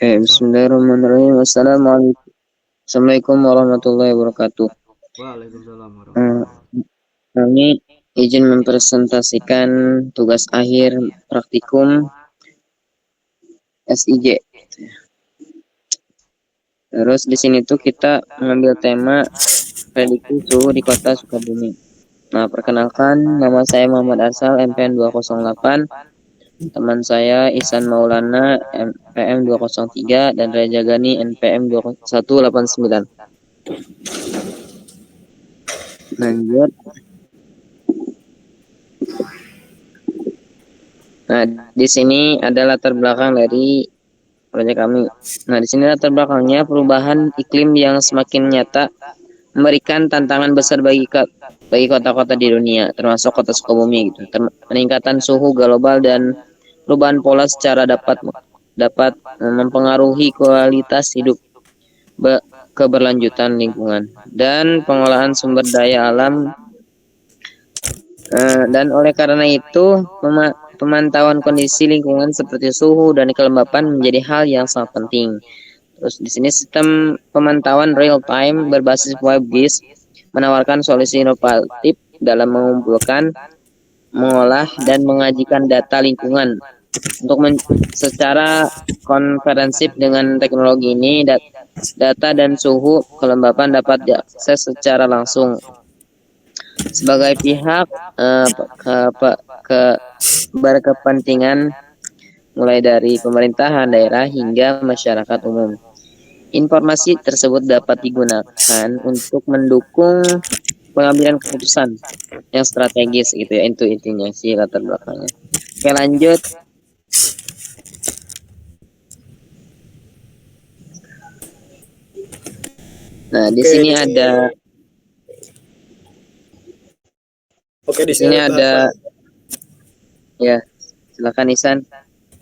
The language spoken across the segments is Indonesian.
Bismillahirrahmanirrahim. Assalamualaikum warahmatullahi wabarakatuh. Waalaikumsalam Eh, warahmatullahi wabarakatuh. Kami izin mempresentasikan tugas akhir praktikum SIJ. Terus di sini tuh kita mengambil tema prediksi suhu di kota Sukabumi. Nah, perkenalkan, nama saya Muhammad Arsal, MPN 208. Teman saya Ihsan Maulana, NPM 203, dan Reja Gani, NPM 2189. Lanjut. Nah, di sini ada latar belakang dari proyek kami. Nah, di sini latar belakangnya perubahan iklim yang semakin nyata memberikan tantangan besar bagi kota-kota di dunia, termasuk kota Sukabumi gitu. Peningkatan suhu global dan perubahan pola secara dapat mempengaruhi kualitas hidup, keberlanjutan lingkungan, dan pengolahan sumber daya alam. Dan oleh karena itu, pemantauan kondisi lingkungan seperti suhu dan kelembapan menjadi hal yang sangat penting. Terus di sini sistem pemantauan real time berbasis WebGIS menawarkan solusi inovatif dalam mengumpulkan, mengolah, dan mengajikan data lingkungan. Secara konferensif dengan teknologi ini, data dan suhu kelembapan dapat diakses secara langsung sebagai pihak ke, ke berkepentingan, mulai dari pemerintahan daerah hingga masyarakat umum. Informasi tersebut dapat digunakan untuk mendukung pengambilan keputusan yang strategis gitu ya, itu intinya sih latar belakangnya. Oke, lanjut. Nah, di sini ada di sini ada tahapan. Ya, silakan Isan.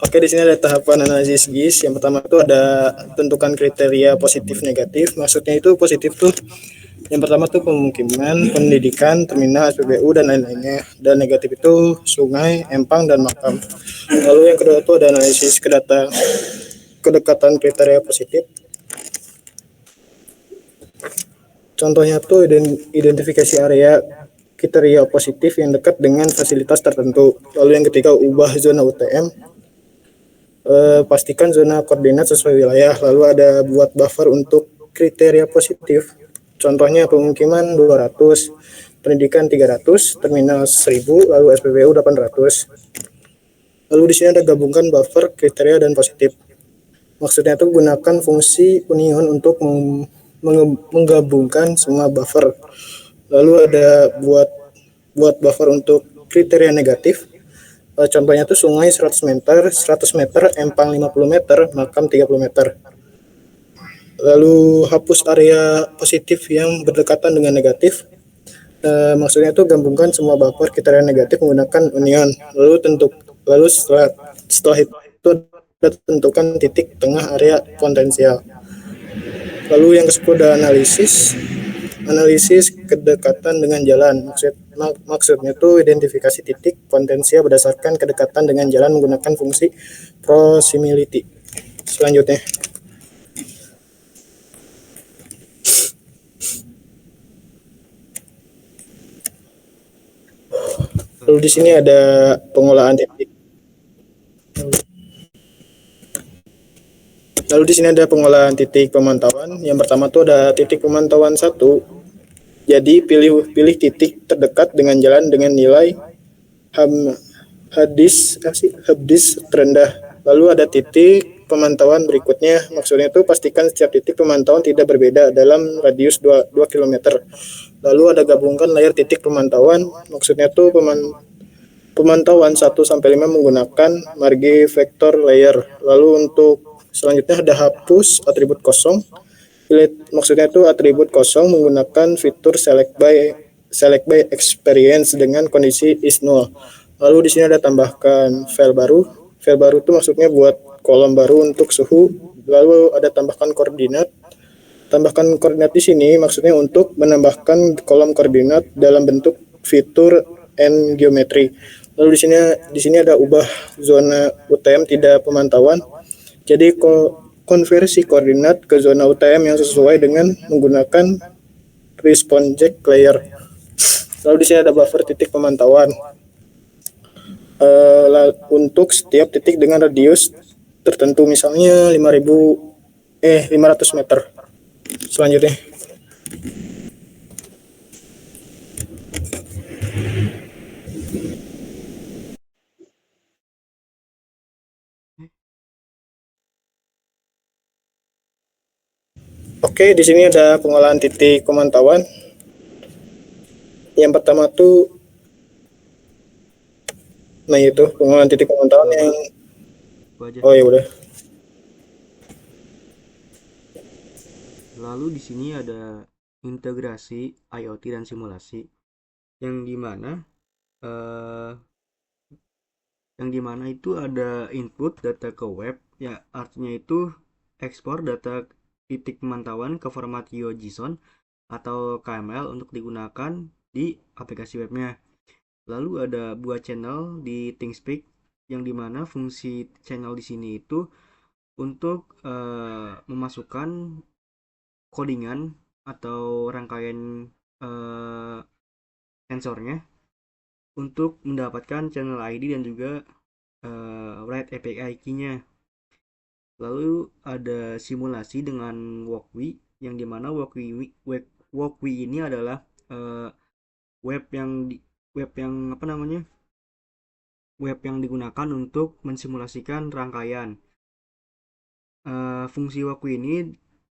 Di sini ada tahapan analisis GIS. Yang pertama itu ada tentukan kriteria positif negatif. Maksudnya itu positif tuh yang pertama tuh pemukiman, pendidikan, terminal, SPBU dan lain-lainnya. Dan negatif itu sungai, empang dan makam. Lalu yang kedua itu ada analisis kedekatan kriteria positif. Contohnya tuh identifikasi area kriteria positif yang dekat dengan fasilitas tertentu. Lalu yang ketiga ubah zona UTM. Pastikan zona koordinat sesuai wilayah. Lalu ada buat buffer untuk kriteria positif. Contohnya pemukiman 200, pendidikan 300, terminal 1000, lalu SPBU 800. Lalu di sini ada gabungkan buffer, kriteria dan positif. Maksudnya itu gunakan fungsi union untuk menggabungkan semua buffer. Lalu ada buat buffer untuk kriteria negatif. Contohnya tuh sungai 100 meter, empang 50 meter, makam 30 meter. Lalu hapus area positif yang berdekatan dengan negatif. Maksudnya itu gabungkan semua buffer kriteria negatif menggunakan union. Lalu setelah itu tentukan titik tengah area potensial. Lalu yang ke-10 ada analisis kedekatan dengan jalan. Maksudnya itu identifikasi titik potensial berdasarkan kedekatan dengan jalan menggunakan fungsi proximity. Selanjutnya lalu di sini ada pengolahan titik. Lalu di sini ada pengolahan titik pemantauan. Yang pertama tuh ada titik pemantauan 1. Jadi pilih titik terdekat dengan jalan dengan nilai habdis terendah. Lalu ada titik pemantauan berikutnya. Maksudnya itu pastikan setiap titik pemantauan tidak berbeda dalam radius 2 km. Lalu ada gabungkan layar titik pemantauan. Maksudnya itu pemantauan 1 sampai 5 menggunakan margi vektor layer. Lalu untuk selanjutnya ada hapus atribut kosong. Maksudnya itu atribut kosong menggunakan fitur select by experience dengan kondisi is null. Lalu di sini ada tambahkan file baru. File baru itu maksudnya buat kolom baru untuk suhu. Lalu ada tambahkan koordinat. Tambahkan koordinat di sini maksudnya untuk menambahkan kolom koordinat dalam bentuk fitur and geometry. Lalu di sini ada ubah zona UTM tidak pemantauan. Jadi konversi koordinat ke zona UTM yang sesuai dengan menggunakan response jack layer. Lalu di sini ada buffer titik pemantauan untuk setiap titik dengan radius tertentu, misalnya 500 meter. Selanjutnya, oke, di sini ada pengolahan titik pemantauan. Yang pertama tuh, nah itu pengolahan titik pemantauan Gua yang, gua aja. oh ya udah. Lalu di sini ada integrasi IoT dan simulasi yang dimana eh, itu ada input data ke web, ya artinya itu ekspor data titik pemantauan ke format YOJSON atau KML untuk digunakan di aplikasi webnya. Lalu ada buat channel di ThinkSpeak yang dimana fungsi channel di sini itu untuk memasukkan codingan atau rangkaian eh, sensornya untuk mendapatkan channel ID dan juga write API key-nya. Lalu ada simulasi dengan Walkwi yang dimana Walkwi ini adalah eh, web yang web yang apa namanya web yang digunakan untuk mensimulasikan rangkaian. Fungsi Walkwi ini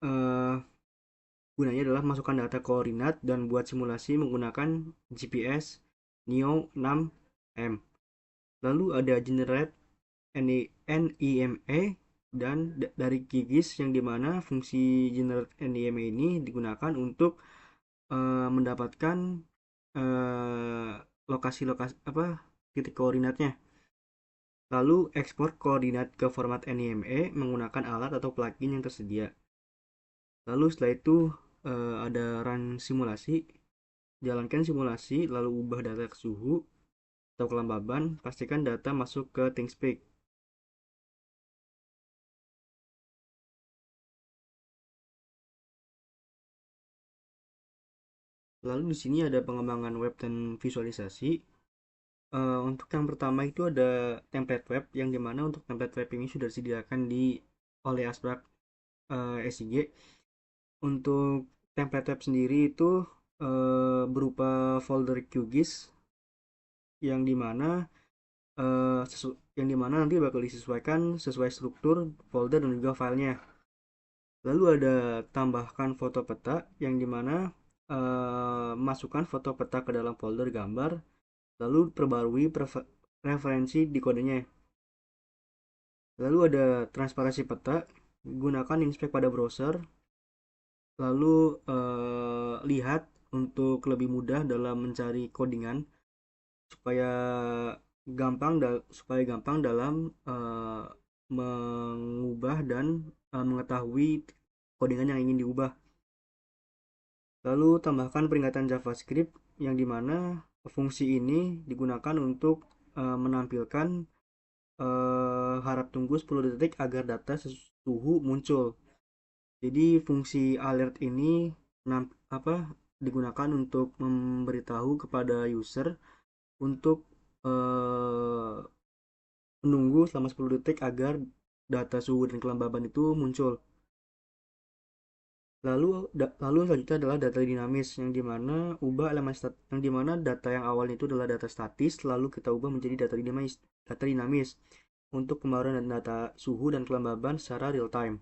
eh, gunanya adalah masukkan data koordinat dan buat simulasi menggunakan GPS Neo 6M. Lalu ada generate NIME dan dari QGIS yang dimana fungsi generate NIME ini digunakan untuk mendapatkan eh, lokasi-lokasi apa titik koordinatnya. Lalu ekspor koordinat ke format NIME menggunakan alat atau plugin yang tersedia. Lalu setelah itu ada run simulasi, jalankan simulasi, lalu ubah data ke suhu atau kelembaban, pastikan data masuk ke ThinkSpeak. Lalu di sini ada pengembangan web dan visualisasi. Untuk yang pertama itu ada template web yang dimana untuk template web ini sudah disediakan di oleh Asbrak SIG. Untuk template web sendiri itu berupa folder QGIS yang dimana nanti bakal disesuaikan sesuai struktur folder dan juga filenya. Lalu ada tambahkan foto peta yang dimana masukkan foto peta ke dalam folder gambar, lalu perbarui referensi di kodenya. Lalu ada transparansi peta, gunakan inspect pada browser, lalu lihat untuk lebih mudah dalam mencari codingan supaya gampang dalam mengubah dan mengetahui codingan yang ingin diubah. Lalu tambahkan peringatan JavaScript yang dimana fungsi ini digunakan untuk menampilkan harap tunggu 10 detik agar data suhu muncul. Jadi fungsi alert ini digunakan untuk memberitahu kepada user untuk eh, menunggu selama 10 detik agar data suhu dan kelembaban itu muncul. Lalu selanjutnya adalah data dinamis yang dimana ubah elemen yang dimana data yang awalnya itu adalah data statis lalu kita ubah menjadi data dinamis untuk pembaruan data suhu dan kelembaban secara real time.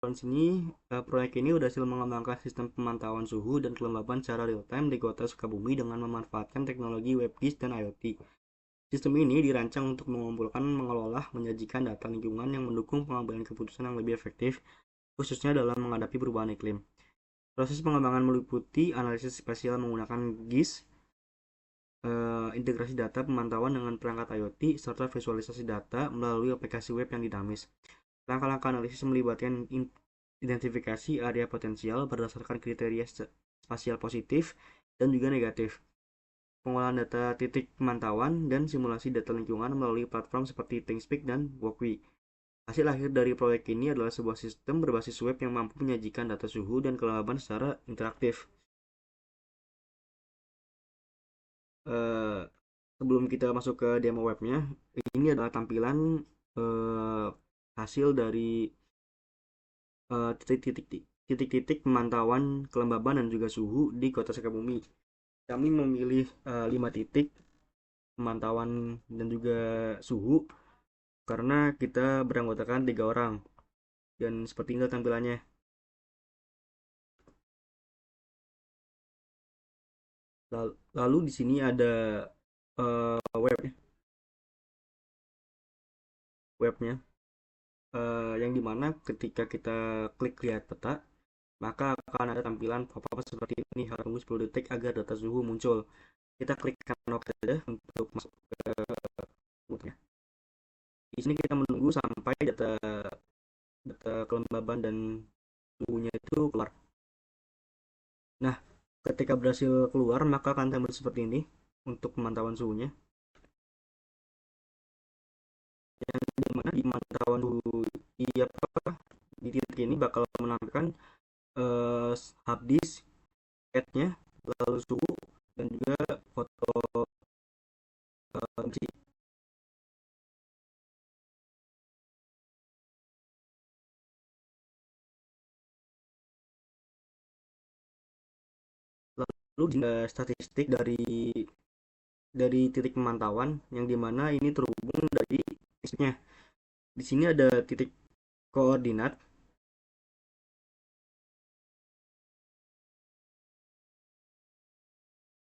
Di sini proyek ini berhasil mengembangkan sistem pemantauan suhu dan kelembaban secara real time di kota Sukabumi dengan memanfaatkan teknologi WebGIS dan IoT. Sistem ini dirancang untuk mengumpulkan, mengelola, menyajikan data lingkungan yang mendukung pengambilan keputusan yang lebih efektif, khususnya dalam menghadapi perubahan iklim. Proses pengembangan meliputi analisis spasial menggunakan GIS, integrasi data pemantauan dengan perangkat IoT, serta visualisasi data melalui aplikasi web yang dinamis. Langkah-langkah analisis melibatkan identifikasi area potensial berdasarkan kriteria spasial positif dan juga negatif. pengolahan data titik pemantauan, dan simulasi data lingkungan melalui platform seperti ThinkSpeak dan Walkwe. Hasil akhir dari proyek ini adalah sebuah sistem berbasis web yang mampu menyajikan data suhu dan kelembaban secara interaktif. Eh, Sebelum kita masuk ke demo webnya, ini adalah tampilan eh, hasil dari titik-titik pemantauan kelembaban dan juga suhu di Kota Sukabumi. Kami memilih 5 titik pemantauan dan juga suhu karena kita beranggotakan 3 orang, dan seperti ini tampilannya. Lalu di sini ada webnya, webnya yang dimana ketika kita klik lihat peta, maka akan ada tampilan pop-up seperti ini, harus tunggu 10 detik agar data suhu muncul. Kita klik kanan saja untuk masuk ke webnya. Di sini kita menunggu sampai data data kelembaban dan suhunya itu keluar. Nah, ketika berhasil keluar, maka akan tampil seperti ini untuk pemantauan suhunya. Yang dimana di pemantauan suhu di apa di titik ini bakal menampilkan eh, hard disk, nya, lalu suhu, dan juga foto MC. Lalu juga statistik dari titik pemantauan yang dimana ini terhubung dari disknya. Di sini ada titik koordinat.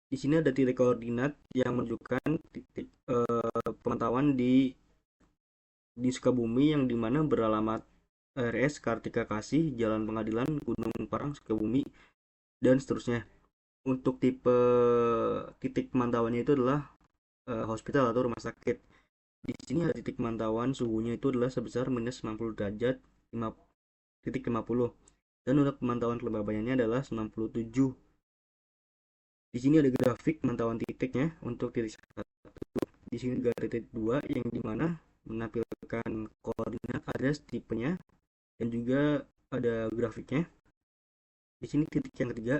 Di sini ada titik koordinat yang menunjukkan titik pemantauan di Sukabumi, yang dimana beralamat RS Kartika Kasih, Jalan Pengadilan, Gunung Parang, Sukabumi, dan seterusnya. Untuk tipe titik pemantauannya itu adalah hospital atau rumah sakit. Di sini ada titik pemantauan suhunya itu adalah sebesar minus 90 derajat 5,50, dan untuk pemantauan kelembabannya adalah 97. Di sini ada grafik pemantauan titiknya untuk titik 1. Di sini juga ada titik 2 yang dimana menampilkan koordinat address tipenya dan juga ada grafiknya. Di sini titik yang ketiga.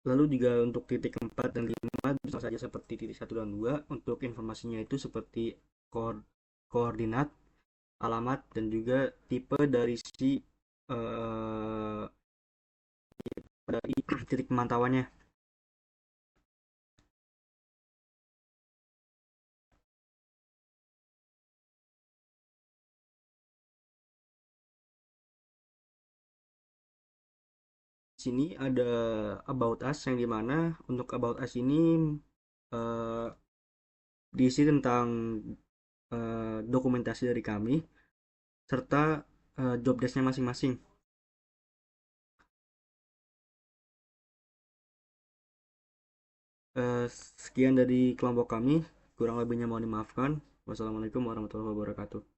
Lalu juga untuk titik 4 dan 5 bisa saja seperti titik 1 dan 2. Untuk informasinya itu seperti koordinat, alamat, dan juga tipe dari si dari titik pemantauannya. Di sini ada about us, yang dimana untuk about us ini uh, diisi tentang dokumentasi dari kami serta job desk-nya masing-masing. Sekian dari kelompok kami, kurang lebihnya mohon dimaafkan. Wassalamualaikum warahmatullahi wabarakatuh.